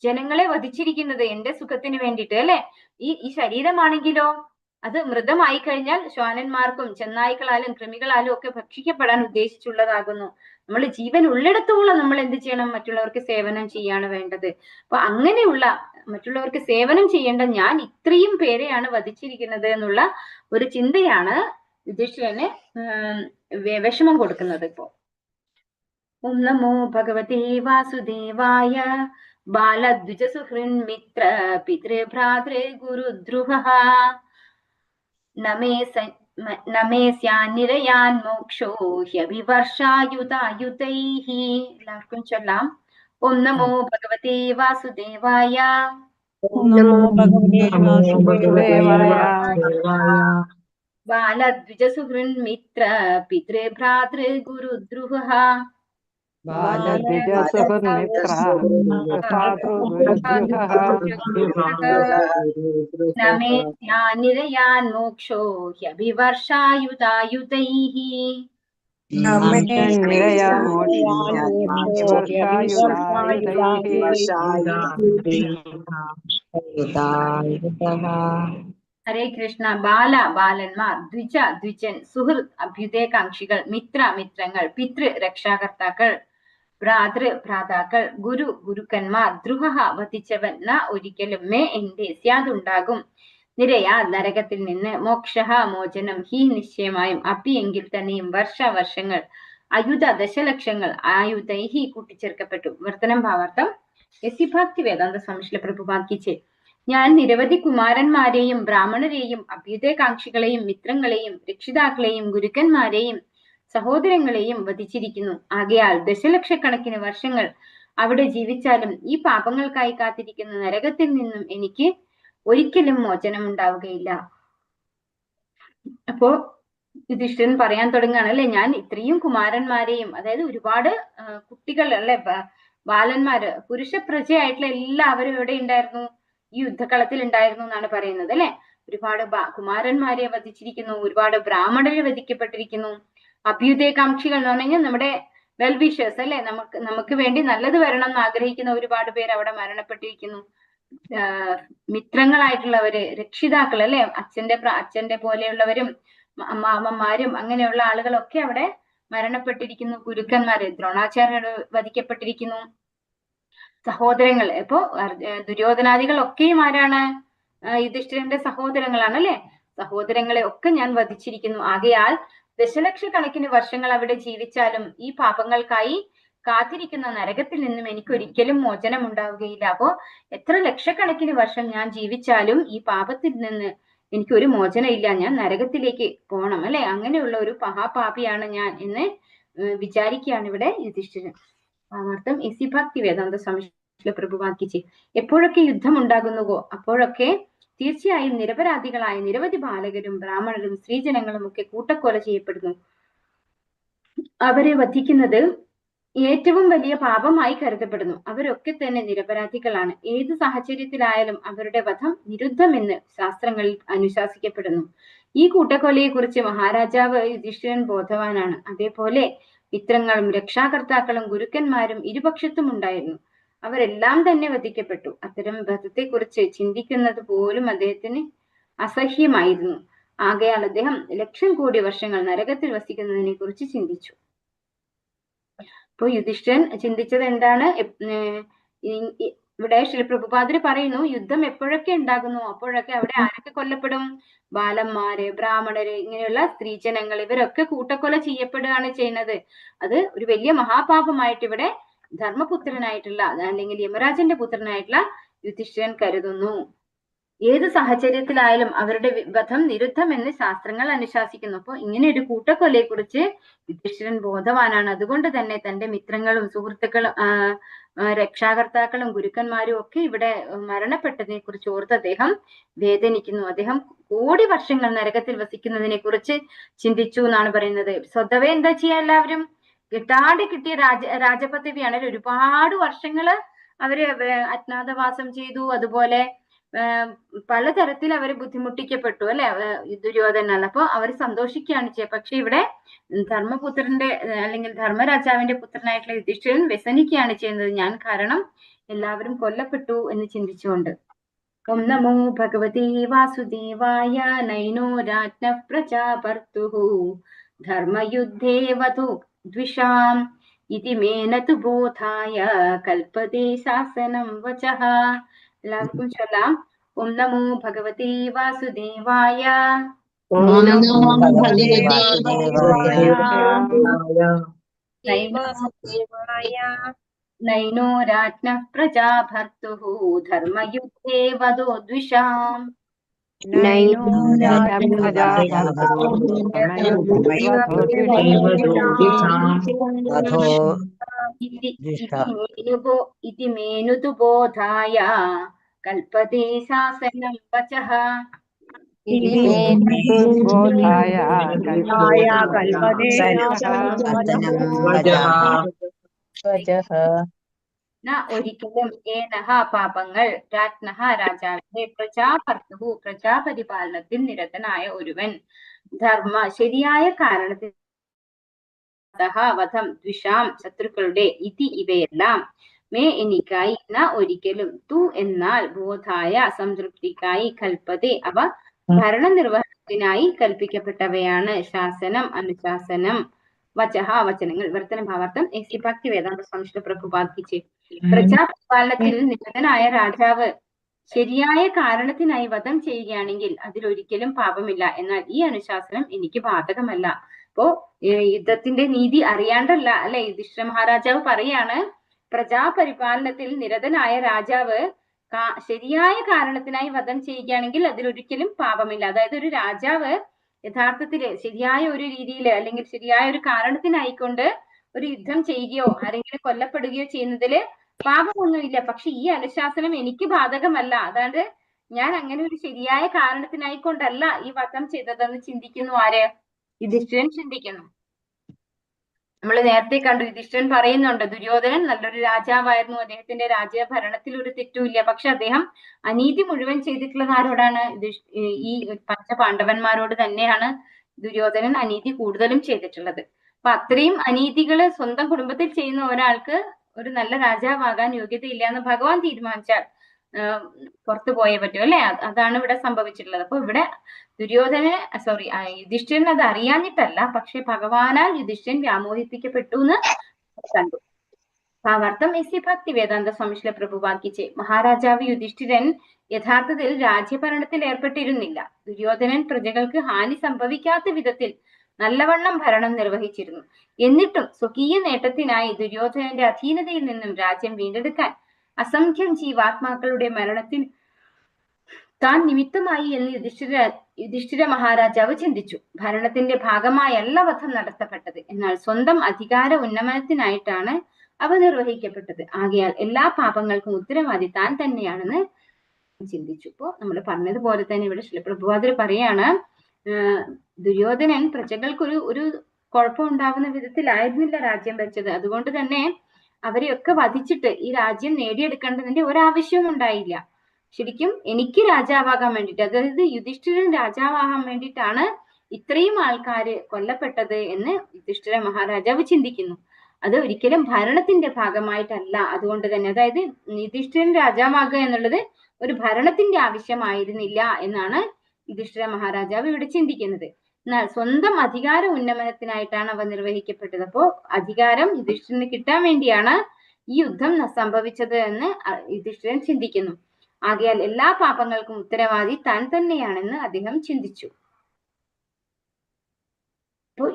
ജനങ്ങളെ വധിച്ചിരിക്കുന്നത് എന്റെ സുഖത്തിന് വേണ്ടിയിട്ട് അല്ലെ. ഈ ശരീരമാണെങ്കിലോ അത് മൃതമായി കഴിഞ്ഞാൽ ശ്വാനന്മാർക്കും ചെന്നായ്ക്കളാലും കൃമികളാലും ഒക്കെ ഭക്ഷിക്കപ്പെടാൻ ഉദ്ദേശിച്ചുള്ളതാകുന്നു. നമ്മൾ ജീവൻ ഉള്ളിടത്തോളം നമ്മൾ എന്ത് ചെയ്യണം? മറ്റുള്ളവർക്ക് സേവനം ചെയ്യാണ് വേണ്ടത്. അപ്പൊ അങ്ങനെയുള്ള മറ്റുള്ളവർക്ക് സേവനം ചെയ്യേണ്ട ഞാൻ ഇത്രയും പേരെയാണ് വധിച്ചിരിക്കുന്നത് എന്നുള്ള ഒരു ചിന്തയാണ് യുധിഷ്ഠിരന് വിഷമം കൊടുക്കുന്നത്. ഇപ്പോ ഓം നമോ ഭഗവതേ വാസുദേവായ ബാലദ്വിജ സുഹൃന്മിത്ര പിതൃഭ്രാതൃ ഗുരുദ്രുഹഃ നമേ സ്യാനിരയാൻ മോക്ഷോ ഹ്യഭിവർഷായുതായുതൈഃ. എല്ലാവർക്കും ചൊല്ലാം. ഓം നമോ ഭഗവതേ വാസുദേവായ ഓം നമോ ഭഗവതേ വാസുദേവായ ബാലദ്വിജ സുഹൃന്മിത്ര പിതൃഭ്രാതൃ ഗുരുദ്രുഹഃ ബാലദ്വിജ സുഹൃന്മിത്ര നമേ ജ്ഞാനിരയാൻ മോക്ഷോ ഹ്യഭിവർഷായുതായുതൈഃ. ഹരേ കൃഷ്ണ. ബാലന്മാർ, ദ്വിജൻ സുഹൃത്ത് അഭ്യുദയകാംക്ഷികൾ, മിത്രങ്ങൾ, പിതൃ രക്ഷാകർത്താക്കൾ, ഭ്രാതാക്കൾ, ഗുരുക്കന്മാർ, ദ്രുഹ വധിച്ചവൻ, ന ഒരിക്കലും, മേ എന്റെ, സ്യാദുണ്ടാകും, നിരയാ നരകത്തിൽ നിന്ന്, മോക്ഷ മോചനം, ഹി നിശ്ചയമായും, അപ്പി എങ്കിൽ തന്നെയും, വർഷങ്ങൾ, അയുധ ദശലക്ഷങ്ങൾ, ആയുധൈഹി കൂട്ടിച്ചേർക്കപ്പെട്ടു. വർത്തനം ഭാവാർത്ഥം. എസി ഭക്തി വേദാന്ത സ്വാമി പ്രഭുപാദ് കി ജയ്. ഞാൻ നിരവധി കുമാരന്മാരെയും ബ്രാഹ്മണരെയും അഭ്യുദയകാംക്ഷികളെയും മിത്രങ്ങളെയും രക്ഷിതാക്കളെയും ഗുരുക്കന്മാരെയും സഹോദരങ്ങളെയും വധിച്ചിരിക്കുന്നു. ആകയാൽ ദശലക്ഷക്കണക്കിന് വർഷങ്ങൾ അവിടെ ജീവിച്ചാലും ഈ പാപങ്ങൾക്കായി കാത്തിരിക്കുന്ന നരകത്തിൽ നിന്നും എനിക്ക് ഒരിക്കലും മോചനം ഉണ്ടാവുകയില്ല. അപ്പോ യുധിഷ്ഠിരൻ പറയാൻ തുടങ്ങുകയാണ്, അല്ലെ, ഞാൻ ഇത്രയും കുമാരന്മാരെയും, അതായത് ഒരുപാട് കുട്ടികൾ, അല്ലെ, ബാലന്മാര്, പുരുഷ പ്രജയായിട്ടുള്ള എല്ലാവരും എവിടെ ഉണ്ടായിരുന്നു? ഈ യുദ്ധകളത്തിൽ ഉണ്ടായിരുന്നു എന്നാണ് പറയുന്നത്, അല്ലെ. ഒരുപാട് കുമാരന്മാരെ വധിച്ചിരിക്കുന്നു, ഒരുപാട് ബ്രാഹ്മണരെ വധിക്കപ്പെട്ടിരിക്കുന്നു. അഭ്യുദയകാംക്ഷികൾ എന്ന് പറഞ്ഞു കഴിഞ്ഞാൽ നമ്മുടെ വെൽവിഷേഴ്സ്, അല്ലെ, നമുക്ക് വേണ്ടി നല്ലത് വരണം എന്ന് ആഗ്രഹിക്കുന്ന ഒരുപാട് പേര് അവിടെ മരണപ്പെട്ടിരിക്കുന്നു. മിത്രങ്ങളായിട്ടുള്ളവര്, രക്ഷിതാക്കൾ, അല്ലെ, അച്ഛന്റെ പോലെയുള്ളവരും മാമന്മാരും അങ്ങനെയുള്ള ആളുകളൊക്കെ അവിടെ മരണപ്പെട്ടിരിക്കുന്നു. ഗുരുക്കന്മാര്, ദ്രോണാചാര്യർ വധിക്കപ്പെട്ടിരിക്കുന്നു. സഹോദരങ്ങൾ, ഇപ്പോ ദുര്യോധനാദികൾ ഒക്കെയും ആരാണ്? യുധിഷ്ഠിരന്റെ സഹോദരങ്ങളാണ്, അല്ലെ. സഹോദരങ്ങളെ ഒക്കെ ഞാൻ വധിച്ചിരിക്കുന്നു. ആകയാൽ ദശലക്ഷക്കണക്കിന് വർഷങ്ങൾ അവിടെ ജീവിച്ചാലും ഈ പാപങ്ങൾക്കായി കാത്തിരിക്കുന്ന നരകത്തിൽ നിന്നും എനിക്ക് ഒരിക്കലും മോചനം ഉണ്ടാവുകയില്ല. അപ്പോ എത്ര ലക്ഷക്കണക്കിന് വർഷം ഞാൻ ജീവിച്ചാലും ഈ പാപത്തിൽ നിന്ന് എനിക്ക് ഒരു മോചനം ഇല്ല, ഞാൻ നരകത്തിലേക്ക് പോകണം, അല്ലെ. അങ്ങനെയുള്ള ഒരു മഹാപാപിയാണ് ഞാൻ എന്ന് വിചാരിക്കുകയാണ് ഇവിടെ യുധിഷ്ഠിരൻ. ഭാവാർത്ഥം. ഇസി ഭക്തി വേദാന്ത സ്വാമി പ്രഭുപാദ് കി ജയ്. എപ്പോഴൊക്കെ യുദ്ധം ഉണ്ടാകുന്നുവോ അപ്പോഴൊക്കെ തീർച്ചയായും നിരപരാധികളായ നിരവധി ബാലകരും ബ്രാഹ്മണരും സ്ത്രീജനങ്ങളും ഒക്കെ കൂട്ടക്കൊല ചെയ്യപ്പെടുന്നു. അവരെ വധിക്കുന്നത് ഏറ്റവും വലിയ പാപമായി കരുതപ്പെടുന്നു. അവരൊക്കെ തന്നെ നിരപരാധികളാണ്. ഏത് സാഹചര്യത്തിലായാലും അവരുടെ വധം നിരുദ്ധമെന്ന് ശാസ്ത്രങ്ങളിൽ അനുശാസിക്കപ്പെടുന്നു. ഈ കൂട്ടക്കൊലയെ കുറിച്ച് മഹാരാജാവ് യുധിഷ്ഠിരൻ ബോധവാനാണ്. അതേപോലെ മിത്രങ്ങളും രക്ഷാകർത്താക്കളും ഗുരുക്കന്മാരും ഇരുപക്ഷത്തും ഉണ്ടായിരുന്നു. അവരെല്ലാം തന്നെ വധിക്കപ്പെട്ടു. അത്തരം വധത്തെക്കുറിച്ച് ചിന്തിക്കുന്നത് പോലും അദ്ദേഹത്തിന് അസഹ്യമായിരുന്നു. ആകയാൽ അദ്ദേഹം ലക്ഷം കോടി വർഷങ്ങൾ നരകത്തിൽ വസിക്കുന്നതിനെ കുറിച്ച് ചിന്തിച്ചു. ഇപ്പൊ യുധിഷ്ഠിരൻ ചിന്തിച്ചത് എന്താണ്? ഇവിടെ ശ്രീ പ്രഭുപാദര് പറയുന്നു, യുദ്ധം എപ്പോഴൊക്കെ ഉണ്ടാകുന്നു അപ്പോഴൊക്കെ അവിടെ ആരൊക്കെ കൊല്ലപ്പെടും? ബാലന്മാര്, ബ്രാഹ്മണര്, ഇങ്ങനെയുള്ള സ്ത്രീജനങ്ങൾ, ഇവരൊക്കെ കൂട്ടക്കൊല ചെയ്യപ്പെടുകയാണ് ചെയ്യുന്നത്. അത് ഒരു വലിയ മഹാപാപമായിട്ട് ഇവിടെ ധർമ്മപുത്രനായിട്ടുള്ള, അല്ലെങ്കിൽ യമരാജന്റെ പുത്രനായിട്ടുള്ള യുധിഷ്ഠിരൻ കരുതുന്നു. ഏത് സാഹചര്യത്തിലായാലും അവരുടെ വധം നിരുദ്ധം എന്ന് ശാസ്ത്രങ്ങൾ അനുശാസിക്കുന്നു. അപ്പൊ ഇങ്ങനെ ഒരു കൂട്ടക്കൊലയെ കുറിച്ച് യുധിഷ്ഠിരൻ ബോധവാനാണ്. അതുകൊണ്ട് തന്നെ തന്റെ മിത്രങ്ങളും സുഹൃത്തുക്കളും രക്ഷാകർത്താക്കളും ഗുരുക്കന്മാരും ഒക്കെ ഇവിടെ മരണപ്പെട്ടതിനെ കുറിച്ച് ഓർത്ത് അദ്ദേഹം വേദനിക്കുന്നു. അദ്ദേഹം കോടി വർഷങ്ങൾ നരകത്തിൽ വസിക്കുന്നതിനെ കുറിച്ച് ചിന്തിച്ചു എന്നാണ് പറയുന്നത്. സ്വതവേ എന്താ ചെയ്യാ, എല്ലാവരും കിട്ടിയ രാജപദവിയാണെങ്കിൽ ഒരുപാട് വർഷങ്ങള് അവര് അജ്ഞാതവാസം ചെയ്തു. അതുപോലെ പലതരത്തിൽ അവര് ബുദ്ധിമുട്ടിക്കപ്പെട്ടു, അല്ലെ, ദുര്യോധനാൽ. അപ്പൊ അവർ സന്തോഷിക്കുകയാണ് ചെയ്യുക. പക്ഷെ ഇവിടെ ധർമ്മപുത്രന്റെ അല്ലെങ്കിൽ ധർമ്മരാജാവിന്റെ പുത്രനായിട്ടുള്ള യുധിഷ്ഠിരൻ വ്യസനിക്കുകയാണ് ചെയ്യുന്നത്. ഞാൻ കാരണം എല്ലാവരും കൊല്ലപ്പെട്ടു എന്ന് ചിന്തിച്ചുകൊണ്ട്. ഓം നമോ ഭഗവതേ വാസുദേവായ നൈനോ രാജ്ഞ പ്രജാപർത്തുഃ ധർമ്മയുദ്ധേ വധു ദ്വിഷാം इति मे न तु बोधाय कल्पते शासनं वचः. എല്ലാവർക്കും ചൊല്ലാം. ഓം നമോ ഭഗവതേ വാസുദേവായ. ഓം നമോ ഭഗവതേ വാസുദേവായ. ദേവാസുദേവായ നൈനോ രാജ്ഞഃ പ്രജാ ഭർത്തുഃ ധർമ്മയുദ്ധേ വദോ ദ്വിഷാം. നൈനോ രാജപ്രജാ വധോ इति मेनु तु बोधाय कल्पते शासनं वचः. ബോധായ ന ഒരിക്കലും ഏനഹ പാപങ്ങൾ രാജ്ഞഃ രാജാവിന്റെ പ്രജാഭർത്തുഹു പ്രജാപരിപാലനത്തിൽ നിരതനായ ഒരുവൻ ധർമ്മ ശരിയായ കാരണത്തിൽ വധം ദ്വിഷാം ശത്രുക്കളുടെ ഇതി ഇവയെല്ലാം മേ എനിക്കായി ന ഒരിക്കലും തു എന്നാൽ ബോധായ സംതൃപ്തിക്കായി കൽപ്പതെ അവ ഭരണനിർവഹണത്തിനായി കൽപ്പിക്കപ്പെട്ടവയാണ്. ശാസനം അനുശാസനം വചഹ വചനങ്ങൾ. വർത്തന ഭാവാർത്ഥം എസ് ഭക്തി വേദാന്ത സ്വാമി പ്രഭുപാദിച്ച്. പ്രജാപരിപാലനത്തിൽ നിരതനായ രാജാവ് ശരിയായ കാരണത്തിനായി വധം ചെയ്യുകയാണെങ്കിൽ അതിലൊരിക്കലും പാപമില്ല. എന്നാൽ ഈ അനുശാസനം എനിക്ക് ബാധകമല്ല. അപ്പോ യുദ്ധത്തിന്റെ നീതി അറിയാണ്ടല്ല അല്ലെ, യുധിഷ്ഠിര മഹാരാജാവ് പറയാണ്, പ്രജാപരിപാലനത്തിൽ നിരതനായ രാജാവ് ശരിയായ കാരണത്തിനായി വധം ചെയ്യുകയാണെങ്കിൽ അതിലൊരിക്കലും പാപമില്ല. അതായത് ഒരു രാജാവ് യഥാർത്ഥത്തില് ശരിയായ ഒരു രീതിയിൽ അല്ലെങ്കിൽ ശരിയായ ഒരു കാരണത്തിനായിക്കൊണ്ട് ഒരു യുദ്ധം ചെയ്യുകയോ ആരെങ്കിലും കൊല്ലപ്പെടുകയോ ചെയ്യുന്നതില് പാപമൊന്നുമില്ല. പക്ഷെ ഈ അനുശാസനം എനിക്ക് ബാധകമല്ല. അതായത് ഞാൻ അങ്ങനെ ഒരു ശരിയായ കാരണത്തിനായിക്കൊണ്ടല്ല ഈ വധം ചെയ്തതെന്ന് ചിന്തിക്കുന്നു ആര്? യുധിഷ്ഠിരൻ ചിന്തിക്കുന്നു. നമ്മൾ നേരത്തെ കണ്ടു, യുധിഷ്ഠിരൻ പറയുന്നുണ്ട് ദുര്യോധനൻ നല്ലൊരു രാജാവായിരുന്നു, അദ്ദേഹത്തിന്റെ രാജ്യഭരണത്തിൽ ഒരു തെറ്റുമില്ല. പക്ഷെ അദ്ദേഹം അനീതി മുഴുവൻ ചെയ്തിട്ടുള്ളത് ആരോടാണ്? ഈ പഞ്ചപാണ്ഡവന്മാരോട് തന്നെയാണ് ദുര്യോധനൻ അനീതി കൂടുതലും ചെയ്തിട്ടുള്ളത്. അപ്പൊ അത്രയും അനീതികള് സ്വന്തം കുടുംബത്തിൽ ചെയ്യുന്ന ഒരാൾക്ക് ഒരു നല്ല രാജാവാകാൻ യോഗ്യതയില്ല എന്ന് ഭഗവാൻ തീരുമാനിച്ചാൽ പുറത്തു പോയേ പറ്റൂ അല്ലെ? അതാണ് ഇവിടെ സംഭവിച്ചിട്ടുള്ളത്. അപ്പൊ ഇവിടെ യുധിഷ്ഠിരൻ അത് അറിയാഞ്ഞിട്ടല്ല, പക്ഷെ ഭഗവാനാൽ യുധിഷ്ഠിരൻ വ്യാമോഹിപ്പിക്കപ്പെട്ടു എന്ന് കണ്ടു. ഭാവാർത്ഥം എസ് ഭക്തി വേദാന്ത സ്വാമി പ്രഭുപാദിച്ച്. മഹാരാജാവ് യുധിഷ്ഠിരൻ യഥാർത്ഥത്തിൽ രാജ്യഭരണത്തിൽ ഏർപ്പെട്ടിരുന്നില്ല. ദുര്യോധനൻ പ്രജകൾക്ക് ഹാനി സംഭവിക്കാത്ത വിധത്തിൽ നല്ലവണ്ണം ഭരണം നിർവഹിച്ചിരുന്നു. എന്നിട്ടും സ്വകീയ നേട്ടത്തിനായി ദുര്യോധനന്റെ അധീനതയിൽ നിന്നും രാജ്യം വീണ്ടെടുക്കാൻ അസംഖ്യം ജീവാത്മാക്കളുടെ മരണത്തിൽ താൻ നിമിത്തമായി എന്ന് യുധിഷ്ഠിര മഹാരാജാവ് ചിന്തിച്ചു. ഭരണത്തിന്റെ ഭാഗമായല്ല വധം നടത്തപ്പെട്ടത്, എന്നാൽ സ്വന്തം അധികാര ഉന്നമനത്തിനായിട്ടാണ് അവ നിർവഹിക്കപ്പെട്ടത്. ആകയാൽ എല്ലാ പാപങ്ങൾക്കും ഉത്തരവാദി താൻ തന്നെയാണെന്ന് ചിന്തിച്ചു. ഇപ്പോ നമ്മൾ പറഞ്ഞതുപോലെ തന്നെ ഇവിടെ പ്രഭുപാദർ പറയാണ്, ദുര്യോധനൻ പ്രജകൾക്കൊരു ഒരു കുഴപ്പമുണ്ടാവുന്ന വിധത്തിലായിരുന്നില്ല രാജ്യം ഭരിച്ചത്. അതുകൊണ്ട് തന്നെ അവരെയൊക്കെ വധിച്ചിട്ട് ഈ രാജ്യം നേടിയെടുക്കേണ്ടതിന്റെ ഒരാവശ്യവും ഉണ്ടായില്ല. ശരിക്കും എനിക്ക് രാജാവാകാൻ വേണ്ടിയിട്ട്, അതായത് യുധിഷ്ഠിരൻ രാജാവാകാൻ വേണ്ടിയിട്ടാണ് ഇത്രയും ആൾക്കാര് കൊല്ലപ്പെട്ടത് എന്ന് യുധിഷ്ഠിര മഹാരാജാവ് ചിന്തിക്കുന്നു. അത് ഒരിക്കലും ഭരണത്തിന്റെ ഭാഗമായിട്ടല്ല. അതുകൊണ്ട് തന്നെ അതായത് യുധിഷ്ഠിരൻ രാജാവാകുക എന്നുള്ളത് ഒരു ഭരണത്തിന്റെ ആവശ്യമായിരുന്നില്ല എന്നാണ് യുധിഷ്ഠിര മഹാരാജാവ് ഇവിടെ ചിന്തിക്കുന്നത്. എന്നാൽ സ്വന്തം അധികാര ഉന്നമനത്തിനായിട്ടാണ് അവ നിർവഹിക്കപ്പെട്ടത്. അപ്പോ അധികാരം യുധിഷ്ഠിരന് കിട്ടാൻ വേണ്ടിയാണ് ഈ യുദ്ധം സംഭവിച്ചത് എന്ന് യുധിഷ്ഠിരൻ ചിന്തിക്കുന്നു. ആകയാൽ എല്ലാ പാപങ്ങൾക്കും ഉത്തരവാദി താൻ തന്നെയാണെന്ന് അദ്ദേഹം ചിന്തിച്ചു. അപ്പോ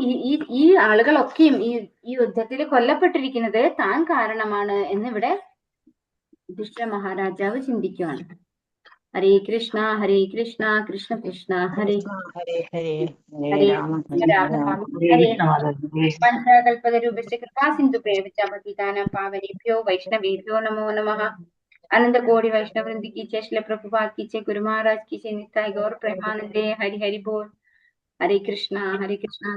ഈ ആളുകളൊക്കെയും ഈ യുദ്ധത്തിൽ കൊല്ലപ്പെട്ടിരിക്കുന്നത് താൻ കാരണമാണ് എന്നിവിടെ യുധിഷ്ഠിര മഹാരാജാവ് ചിന്തിക്കുകയാണ്. ഹരേ കൃഷ്ണ കൃഷ്ണ കൃഷ്ണ ഹരേ ഹരേ ഹരേ പഞ്ചകൽപതരൂപശ്ച കൃപാ സിന്ധു പ്രേവചാപതിതാനം പാവനേഭ്യോ വൈഷ്ണവേഭ്യോ നമോ നമഃ. अनंत कोटि वैष्णव वृंद की जय, श्री प्रभुपाद की जय, गुरु महाराज की जय, नित्य गौर प्रेमानंदे हरि हरि बोल. हरे कृष्णा सर्व हरे कृष्णा